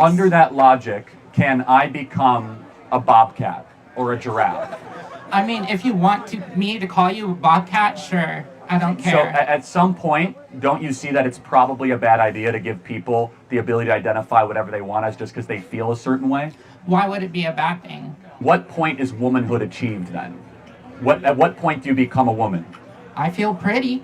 under that logic, can I become a bobcat or a giraffe? I mean, if you want me to call you a bobcat, sure. I don't care. So at some point, don't you see that it's probably a bad idea to give people the ability to identify whatever they want as just because they feel a certain way? Why would it be a bad thing? What point is womanhood achieved then? At what point do you become a woman? I feel pretty.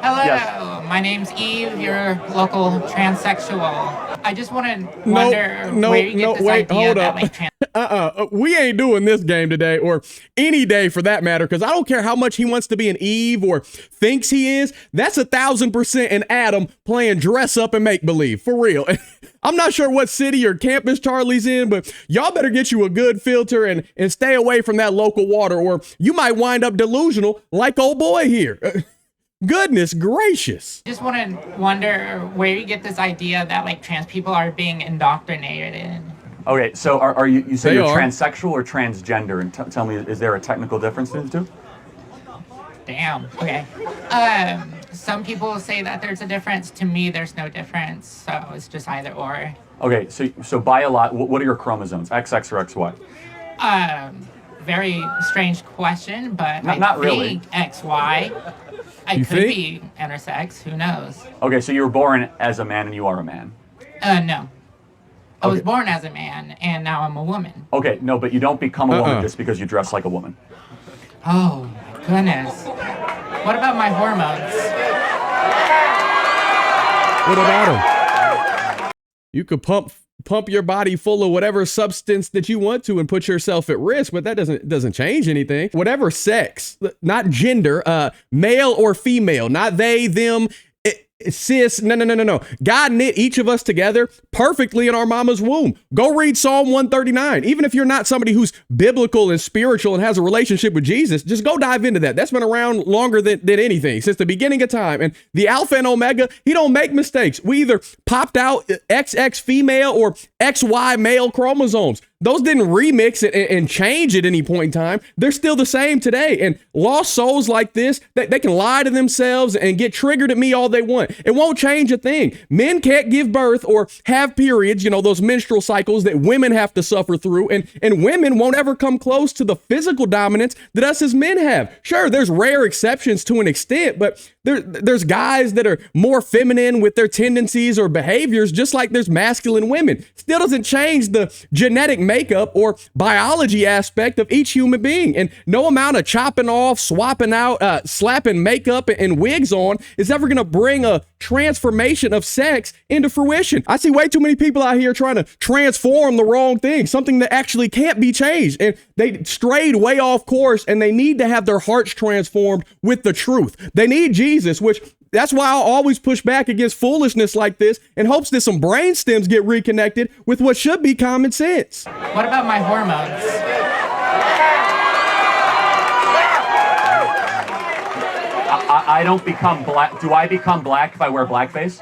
Hello, Yes. My name's Eve, your local transsexual. I just want to wonder where you get this idea hold that up. like trans. We ain't doing this game today, or any day for that matter, because I don't care how much he wants to be an Eve or thinks he is. That's 1,000% an Adam playing dress up and make believe, for real. I'm not sure what city or campus Charlie's in, but y'all better get you a good filter and stay away from that local water, or you might wind up delusional like old boy here. Goodness gracious. Just want to wonder where you get this idea that like trans people are being indoctrinated. Okay, so are you say They you're are. transsexual or transgender? And tell me, is there a technical difference between the two? Damn. Okay. Some people say that there's a difference. To me, there's no difference. So it's just either or. Okay, so by a lot, what are your chromosomes? XX or XY? Very strange question, but Not really. think XY. I You could think? be intersex. Who knows? Okay, so you were born as a man and you are a man. No. I was Okay. born as a man, and now I'm a woman. Okay, no, but you don't become a woman just because you dress like a woman. Oh, my goodness. What about my hormones? What about him? You could pump your body full of whatever substance that you want to and put yourself at risk, but that doesn't change anything. Whatever sex, not gender, male or female, not they, them, cis, no. God knit each of us together perfectly in our mama's womb. Go read Psalm 139. Even if you're not somebody who's biblical and spiritual and has a relationship with Jesus, just go dive into that. That's been around longer than anything, since the beginning of time. And the Alpha and Omega, he don't make mistakes. We either popped out XX female or XY male chromosomes. Those didn't remix it and change at any point in time. They're still the same today. And lost souls like this, they can lie to themselves and get triggered at me all they want. It won't change a thing. Men can't give birth or have periods, those menstrual cycles that women have to suffer through. And women won't ever come close to the physical dominance that us as men have. Sure, there's rare exceptions to an extent, but there's guys that are more feminine with their tendencies or behaviors, just like there's masculine women. Still doesn't change the genetic makeup or biology aspect of each human being. And no amount of chopping off, swapping out, slapping makeup and wigs on is ever going to bring a transformation of sex into fruition. I see way too many people out here trying to transform the wrong thing, something that actually can't be changed. And they strayed way off course, and they need to have their hearts transformed with the truth. They need Jesus, which that's why I'll always push back against foolishness like this in hopes that some brain stems get reconnected with what should be common sense. What about my hormones? I don't become black. Do I become black if I wear blackface?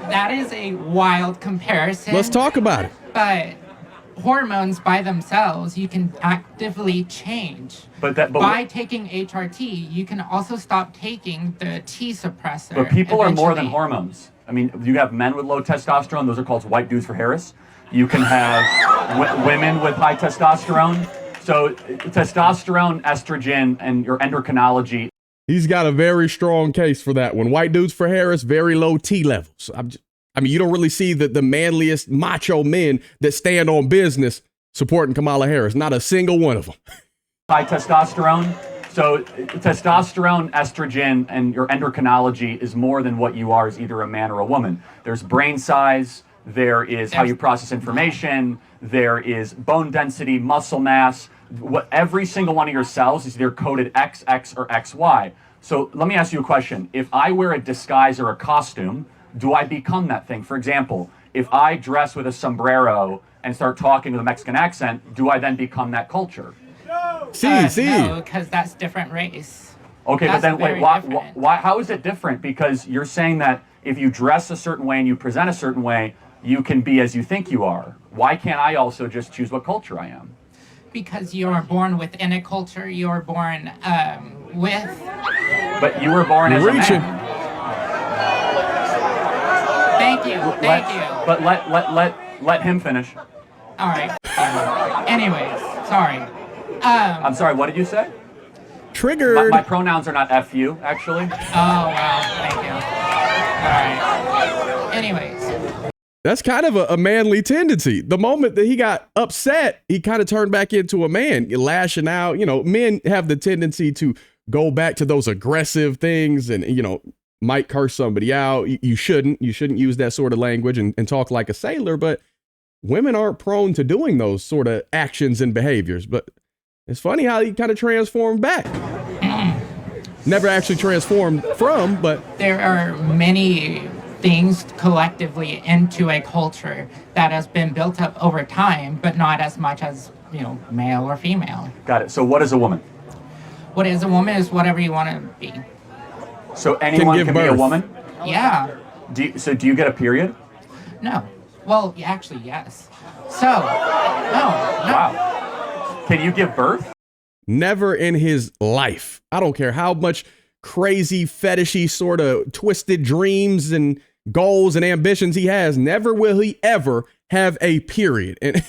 That is a wild comparison. Let's talk about it. But hormones by themselves, you can actively change. But by taking HRT, you can also stop taking the T suppressor. But people are more than eventually. hormones. I mean, you have men with low testosterone. Those are called white dudes for Harris. You can have women with high testosterone. So testosterone, estrogen, and your endocrinology. He's got a very strong case for that one. White dudes for Harris, very low T levels. I mean, you don't really see the manliest macho men that stand on business supporting Kamala Harris. Not a single one of them. High testosterone. So testosterone, estrogen, and your endocrinology is more than what you are as either a man or a woman. There's brain size. There is how you process information. There is bone density, muscle mass. Every single one of your cells is either coded XX or XY. So let me ask you a question. If I wear a disguise or a costume, do I become that thing? For example, if I dress with a sombrero and start talking with a Mexican accent, do I then become that culture? No, because that's different race. Okay, That's but then very wait, different. why? How is it different? Because you're saying that if you dress a certain way and you present a certain way, you can be as you think you are. Why can't I also just choose what culture I am? because you're born within a culture. You're born with. But you were born as Reaching. a man. Thank you. Thank you. But let him finish. All right. Anyways, sorry. I'm sorry. What did you say? Triggered. My pronouns are not F you, actually. Oh wow. Thank you. All right. Anyways. That's kind of a manly tendency. The moment that he got upset, he kind of turned back into a man, lashing out. You know, men have the tendency to go back to those aggressive things and, you know, might curse somebody out. You shouldn't use that sort of language and talk like a sailor, but women aren't prone to doing those sort of actions and behaviors. But it's funny how he kind of transformed back. Never actually transformed from, but There are many things collectively into a culture that has been built up over time, but not as much as, you know, male or female. Got it. So what is a woman? What is a woman is whatever you want to be. So anyone give can be a birth. woman? Yeah. Do you get a period? No. Well, actually, yes. So, no. Wow. Can you give birth? never in his life. I don't care how much crazy, fetishy, sort of twisted dreams and goals and ambitions he has, never will he ever have a period. And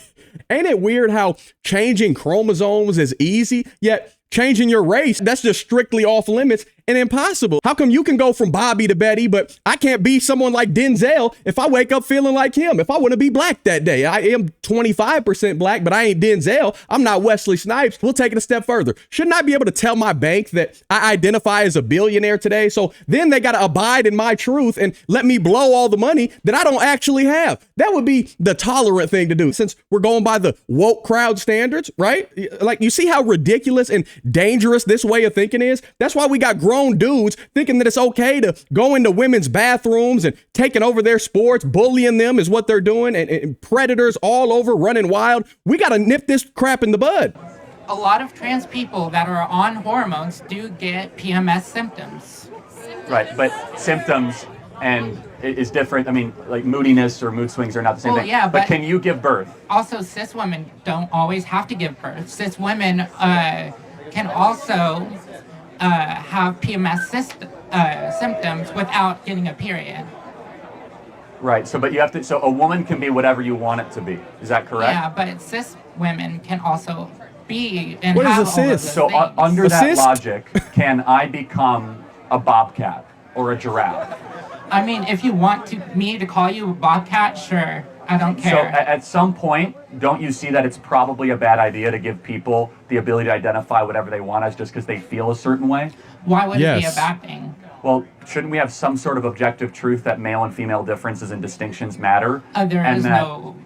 ain't it weird how changing chromosomes is easy, yet changing your race, that's just strictly off limits and impossible? How come you can go from Bobby to Betty, but I can't be someone like Denzel if I wake up feeling like him? If I want to be black that day, I am 25% black, but I ain't Denzel. I'm not Wesley Snipes. We'll take it a step further. Shouldn't I be able to tell my bank that I identify as a billionaire today? So then they got to abide in my truth and let me blow all the money that I don't actually have. That would be the tolerant thing to do, since we're going by the woke crowd standards, right? Like, you see how ridiculous and dangerous this way of thinking is? That's why we got grown dudes thinking that it's okay to go into women's bathrooms and taking over their sports, bullying them is what they're doing, and predators all over running wild. We got to nip this crap in the bud. A lot of trans people that are on hormones do get PMS symptoms. Right, but symptoms and is different. I mean, like moodiness or mood swings are not the same Well, thing. yeah, but but- can you give birth? Also, cis women don't always have to give birth. Cis women can also have PMS symptoms without getting a period. Right. So, but you have to. So, a woman can be whatever you want it to be. Is that correct? Yeah, but cis women can also be and What is have a all of cis? those So, things. under that Assist? logic, can I become a bobcat or a giraffe? I mean, if you want me to call you a bobcat, sure. I don't So, care. at some point, don't you see that it's probably a bad idea to give people the ability to identify whatever they want as just because they feel a certain way? Why would it be a Yes. bad thing? Well, shouldn't we have some sort of objective truth that male and female differences and distinctions matter? There and is that- no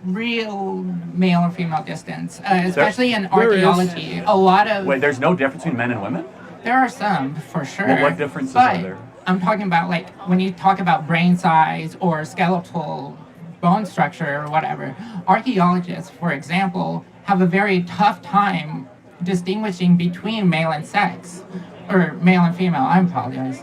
real male or female distance, especially in there is. archaeology. A lot of Wait, there's no difference between men and women? there are some for sure. Well, what differences but are there? I'm talking about, like, when you talk about brain size or skeletal bone structure or whatever. Archaeologists, for example, have a very tough time distinguishing between male and sex, or male and female. I apologize.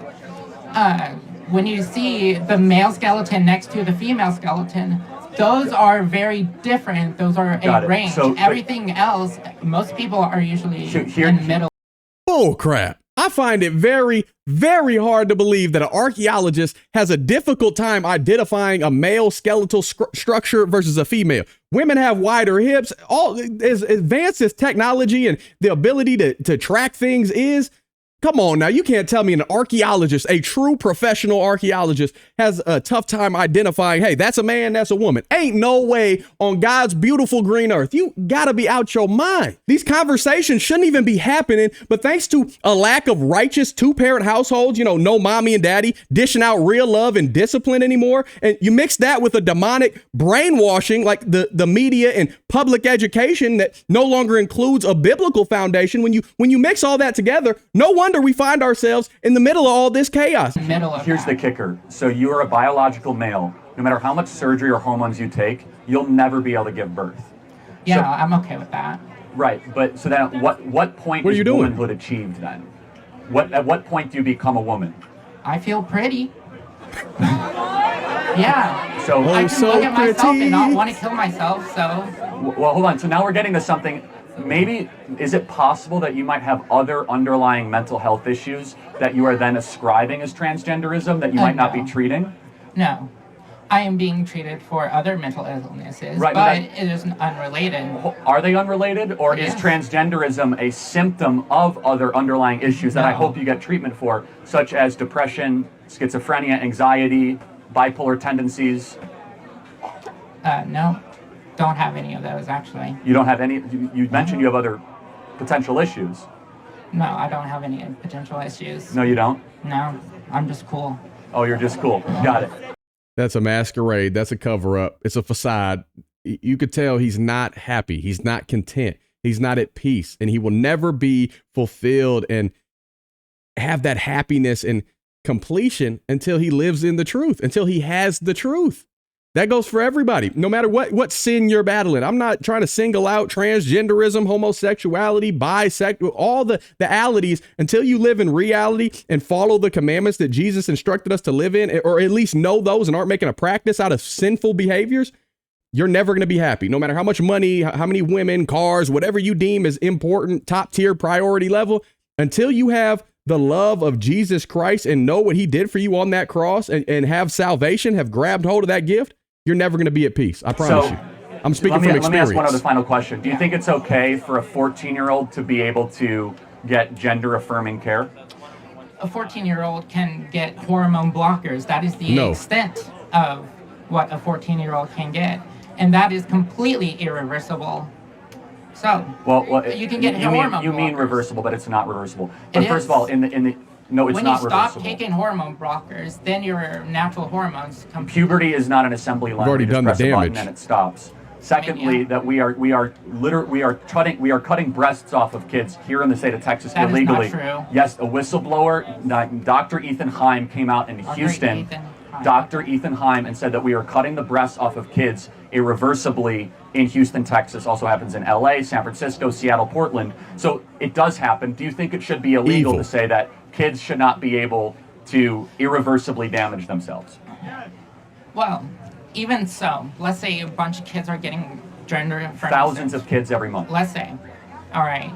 When you see the male skeleton next to the female skeleton, those are very different. Those are Got a it. range. So, but- Everything else, most people are usually So here- in the middle. Bull crap. I find it very, very hard to believe that an archaeologist has a difficult time identifying a male skeletal structure versus a female. Women have wider hips. All as advanced as technology and the ability to track things is. Come on now, you can't tell me an archaeologist, a true professional archaeologist, has a tough time identifying, hey, that's a man, that's a woman. Ain't no way on God's beautiful green earth. You gotta be out your mind. These conversations shouldn't even be happening, but thanks to a lack of righteous two-parent households, no mommy and daddy dishing out real love and discipline anymore, and you mix that with a demonic brainwashing like the media and public education that no longer includes a biblical foundation. When you mix all that together, no wonder we find ourselves in the middle of all this chaos. Middle of Here's the that. kicker. So you are a biological male. No matter how much surgery or hormones you take, you'll never be able to give birth. Yeah, So- I'm okay with that. Right. But so then what point What are is you doing? womanhood achieved then? At what point do you become a woman? I feel pretty. Yeah. So I can so look at myself pretty. and not want to kill myself, so well, hold on. So now we're getting to something maybe, is it possible that you might have other underlying mental health issues that you are then ascribing as transgenderism that you might not be No. treating? No. I am being treated for other mental illnesses, Right, but but it is unrelated. Are they unrelated, or is Yes. transgenderism a symptom of other underlying issues that I No. hope you get treatment for, such as depression, schizophrenia, anxiety, bipolar tendencies? No, don't have any of those, actually. You don't have any, you mentioned you have other potential issues. No, I don't have any potential issues. No, you don't? No, I'm just cool. Oh, you're just cool. Got it. That's a masquerade. That's a cover up. It's a facade. You could tell he's not happy. He's not content. He's not at peace, and he will never be fulfilled and have that happiness and completion until he lives in the truth, until he has the truth. That goes for everybody, no matter what sin you're battling. I'm not trying to single out transgenderism, homosexuality, bisexual, all the alities. Until you live in reality and follow the commandments that Jesus instructed us to live in, or at least know those and aren't making a practice out of sinful behaviors, you're never going to be happy. No matter how much money, how many women, cars, whatever you deem as important, top tier priority level, until you have the love of Jesus Christ and know what he did for you on that cross and have salvation, have grabbed hold of that gift, you're never going to be at peace. I promise you. I'm speaking from experience. Let me ask one other final question. Do you think it's okay for a 14-year-old to be able to get gender-affirming care? A 14-year-old can get hormone blockers. That is the No. extent of what a 14-year-old can get. And that is completely irreversible. So, Well, you can get you hormone mean blockers. reversible, but it's not reversible. But It first is. of all, no, it's when not you stop reversible. taking hormone blockers, then your natural hormones come. Puberty is not an assembly line. already You just done the press a button damage. and it stops. Secondly, yeah. that we are cutting breasts off of kids here in the state of Texas That is not illegally. true. Yes, a whistleblower, Dr. Ethan Heim, came out in Dr. Houston. Ethan Heim. Dr. Ethan Heim, and said that we are cutting the breasts off of kids irreversibly in Houston, Texas. Also happens in LA, San Francisco, Seattle, Portland. So it does happen. Do you think it should be illegal Evil. to say that kids should not be able to irreversibly damage themselves? Well, even so, let's say a bunch of kids are getting gender affirming. Thousands of kids every month. Let's say. All right.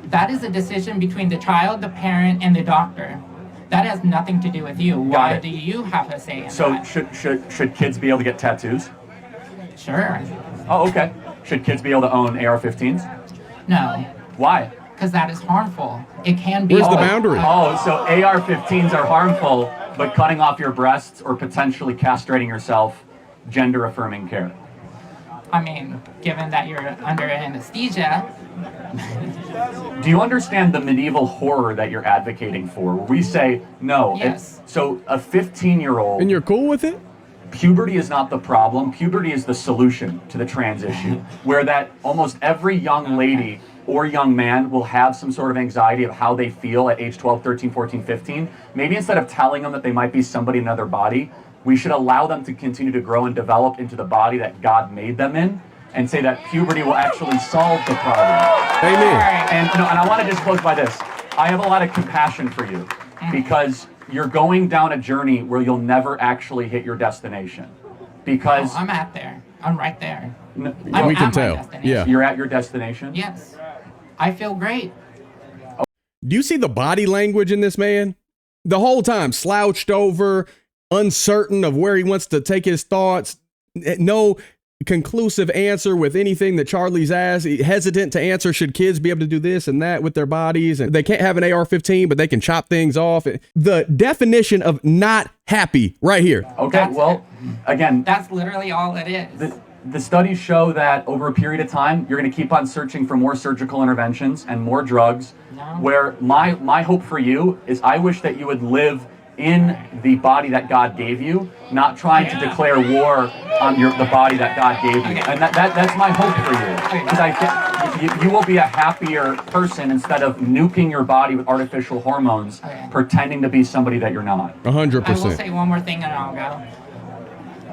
That is a decision between the child, the parent, and the doctor. That has nothing to do with you. Why it. do you have a say in So that? should kids be able to get tattoos? Sure. Oh, okay. Should kids be able to own AR-15s? No, Why? because that is harmful. It can be. Where's the boundary? Oh, so AR-15s are harmful, but cutting off your breasts or potentially castrating yourself, gender-affirming care. I mean, given that you're under anesthesia, Do you understand the medieval horror that you're advocating for? Where we say, no. Yes. So a 15-year-old... And you're cool with it? Puberty is not the problem. Puberty is the solution to the trans issue, where that almost every young lady or young man will have some sort of anxiety of how they feel at age 12, 13, 14, 15. Maybe instead of telling them that they might be somebody in another body, we should allow them to continue to grow and develop into the body that God made them in, and say that puberty will actually solve the problem. Amen. And I want to just close by this. I have a lot of compassion for you because you're going down a journey where you'll never actually hit your destination. Because I'm at there. I'm right there. n- I'm We can at my tell. destination. Yeah. you're at your destination. Yes. I feel great. Do you see the body language in this man? The whole time, slouched over, uncertain of where he wants to take his thoughts, no conclusive answer with anything that Charlie's asked, hesitant to answer should kids be able to do this and that with their bodies, and they can't have an AR-15, but they can chop things off. The definition of not happy right here. Okay, That's well, again, That's literally all it is. the studies show that over a period of time, you're going to keep on searching for more surgical interventions and more drugs. No. Where my hope for you is I wish that you would live in the body that God gave you, not trying to declare war on the body that God gave you. Okay. And that's my hope for you. Because I think you will be a happier person instead of nuking your body with artificial hormones, Okay. pretending to be somebody that you're not. 100%. I will say one more thing and I'll go.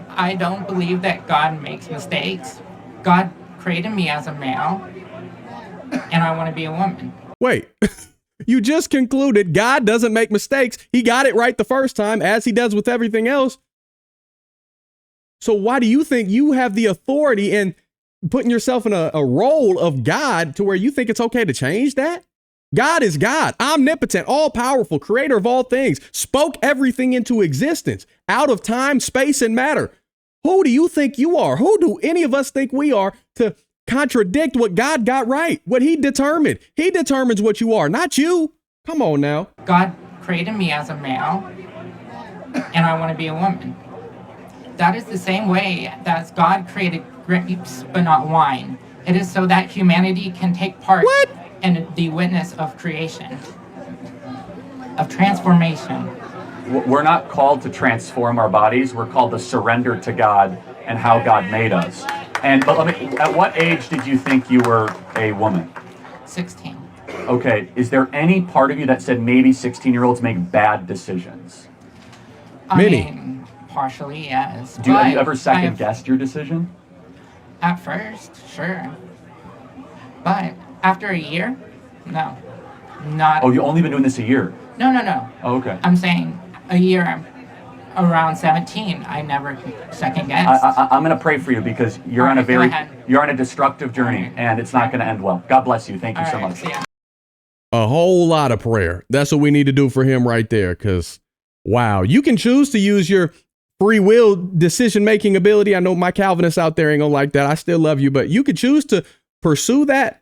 I don't believe that God makes mistakes. God created me as a male, and I want to be a woman. Wait, you just concluded God doesn't make mistakes. He got it right the first time, as he does with everything else. So why do you think you have the authority and putting yourself in a role of God to where you think it's okay to change that? God is God, omnipotent, all powerful, creator of all things, spoke everything into existence out of time, space, and matter. Who do you think you are? Who do any of us think we are to contradict what God got right, what he determined? He determines what you are, not you. Come on now. God created me as a male, and I want to be a woman. That is the same way that God created grapes but not wine. It is so that humanity can take part in the witness of creation, of transformation. We're not called to transform our bodies. We're called to surrender to God and how God made us. But at what age did you think you were a woman? 16. Okay, is there any part of you that said maybe 16-year-olds make bad decisions? I Many. mean, partially, yes. Have you ever second-guessed your decision? At first, sure. But after a year, no. Not. Oh, you've only been doing this a year? No. Oh, okay. I'm saying a year around 17, I never second-guessed. I'm going to pray for you because you're on a destructive journey, and it's not going to end well. God bless you. Thank you so much. See ya. A whole lot of prayer. That's what we need to do for him right there. Because, wow, you can choose to use your free will decision-making ability. I know my Calvinists out there ain't gonna like that. I still love you, but you could choose to pursue that.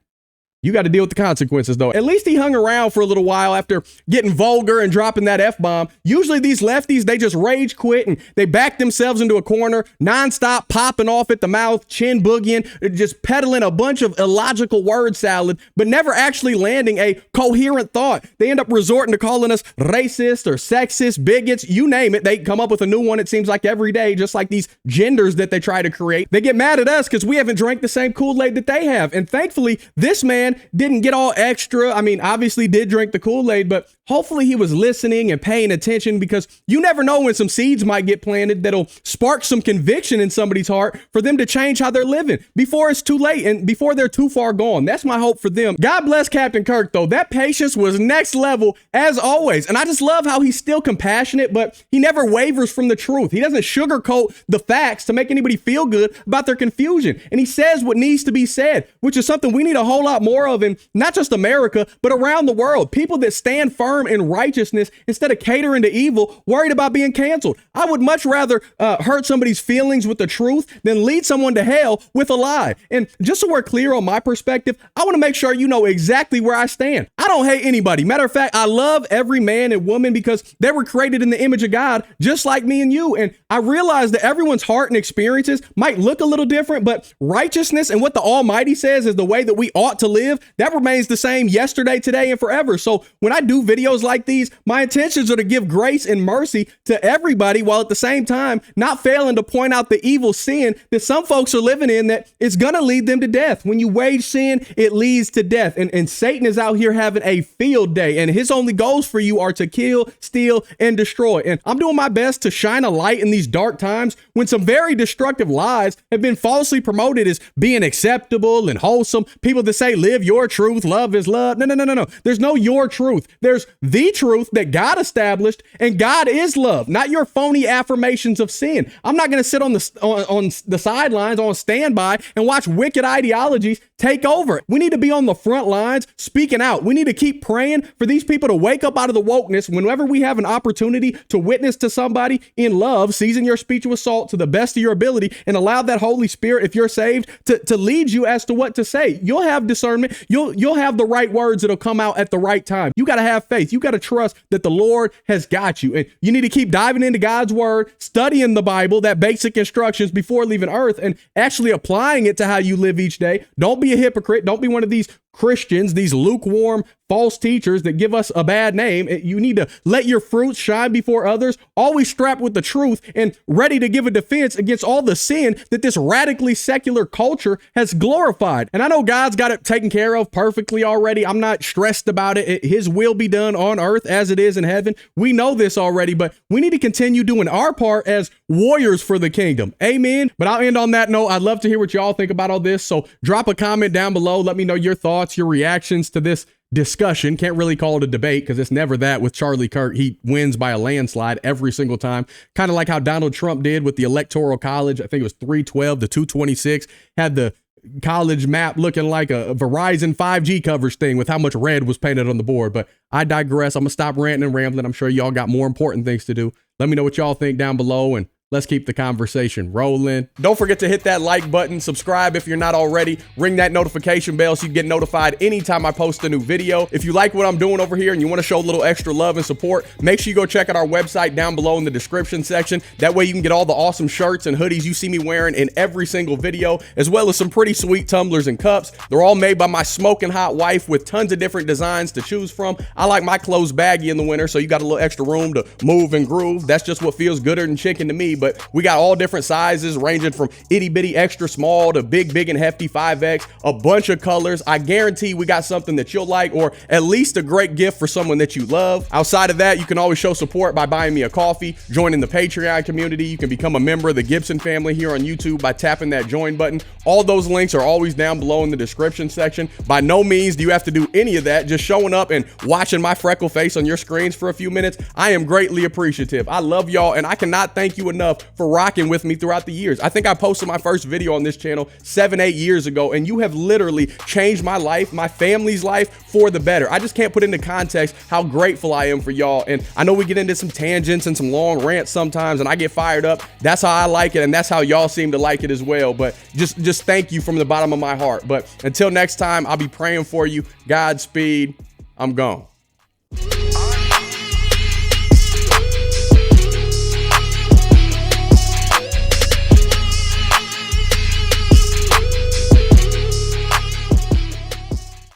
You got to deal with the consequences, though. At least he hung around for a little while after getting vulgar and dropping that F-bomb. Usually these lefties, they just rage quit and they back themselves into a corner, nonstop popping off at the mouth, chin boogieing, just peddling a bunch of illogical word salad, but never actually landing a coherent thought. They end up resorting to calling us racist or sexist, bigots, you name it. They come up with a new one, it seems like every day, just like these genders that they try to create. They get mad at us because we haven't drank the same Kool-Aid that they have. And thankfully, this man didn't get all extra. I mean, obviously did drink the Kool-Aid, but hopefully he was listening and paying attention, because you never know when some seeds might get planted that'll spark some conviction in somebody's heart for them to change how they're living before it's too late and before they're too far gone. That's my hope for them. God bless Captain Kirk, though. That patience was next level as always. And I just love how he's still compassionate, but he never wavers from the truth. He doesn't sugarcoat the facts to make anybody feel good about their confusion. And he says what needs to be said, which is something we need a whole lot more of in not just America, but around the world. People that stand firm in righteousness instead of catering to evil, worried about being canceled. I would much rather hurt somebody's feelings with the truth than lead someone to hell with a lie. And just so we're clear on my perspective, I want to make sure you know exactly where I stand. I don't hate anybody. Matter of fact, I love every man and woman because they were created in the image of God, just like me and you. And I realize that everyone's heart and experiences might look a little different, but righteousness and what the Almighty says is the way that we ought to live, that remains the same yesterday, today, and forever. So when I do videos like these, my intentions are to give grace and mercy to everybody, while at the same time not failing to point out the evil sin that some folks are living in that is going to lead them to death. When you wage sin, it leads to death. And Satan is out here having a field day, and his only goals for you are to kill, steal, and destroy. And I'm doing my best to shine a light in these dark times when some very destructive lies have been falsely promoted as being acceptable and wholesome. People that say live your truth, love is love. No. There's no your truth. There's the truth that God established, and God is love, not your phony affirmations of sin. I'm not going to sit on the sidelines, on standby, and watch wicked ideologies take over. We need to be on the front lines speaking out. We need to keep praying for these people to wake up out of the wokeness whenever we have an opportunity to witness to somebody in love. Season your speech with salt to the best of your ability and allow that Holy Spirit, if you're saved, to lead you as to what to say. You'll have discernment. You'll have the right words that'll come out at the right time. You got to have faith. You got to trust that the Lord has got you. And you need to keep diving into God's word, studying the Bible, that basic instructions before leaving earth, and actually applying it to how you live each day. Don't be a hypocrite. Don't be one of these Christians, these lukewarm false teachers that give us a bad name. You need to let your fruits shine before others, always strapped with the truth and ready to give a defense against all the sin that this radically secular culture has glorified. And I know God's got it taken care of perfectly already. I'm not stressed about it. His will be done on earth as it is in heaven. We know this already, but we need to continue doing our part as warriors for the kingdom. Amen. But I'll end on that note. I'd love to hear what y'all think about all this. So drop a comment down below. Let me know your thoughts, your reactions to this discussion. Can't really call it a debate because it's never that with Charlie Kirk. He wins by a landslide every single time. Kind of like how Donald Trump did with the Electoral College. I think it was 312 to 226. Had the college map looking like a Verizon 5G coverage thing with how much red was painted on the board. But I digress. I'm gonna stop ranting and rambling. I'm sure y'all got more important things to do. Let me know what y'all think down below, and let's keep the conversation rolling. Don't forget to hit that like button, subscribe if you're not already, ring that notification bell so you get notified anytime I post a new video. If you like what I'm doing over here and you want to show a little extra love and support, make sure you go check out our website down below in the description section. That way you can get all the awesome shirts and hoodies you see me wearing in every single video, as well as some pretty sweet tumblers and cups. They're all made by my smoking hot wife with tons of different designs to choose from. I like my clothes baggy in the winter, so you got a little extra room to move and groove. That's just what feels gooder than chicken to me. But we got all different sizes ranging from itty bitty extra small to big and hefty 5X, a bunch of colors. I guarantee we got something that you'll like, or at least a great gift for someone that you love. Outside of that, you can always show support by buying me a coffee, joining the Patreon community. You can become a member of the Gibson family here on YouTube by tapping that join button. All those links are always down below in the description section. By no means do you have to do any of that. Just showing up and watching my freckle face on your screens for a few minutes, I am greatly appreciative. I love y'all, and I cannot thank you enough for rocking with me throughout the years. I think I posted my first video on this channel 7-8 years ago, and you have literally changed my life, my family's life for the better. I just can't put into context how grateful I am for y'all. And I know we get into some tangents and some long rants sometimes, and I get fired up. That's how I like it, and that's how y'all seem to like it as well. But just thank you from the bottom of my heart. But until next time, I'll be praying for you. Godspeed. I'm gone.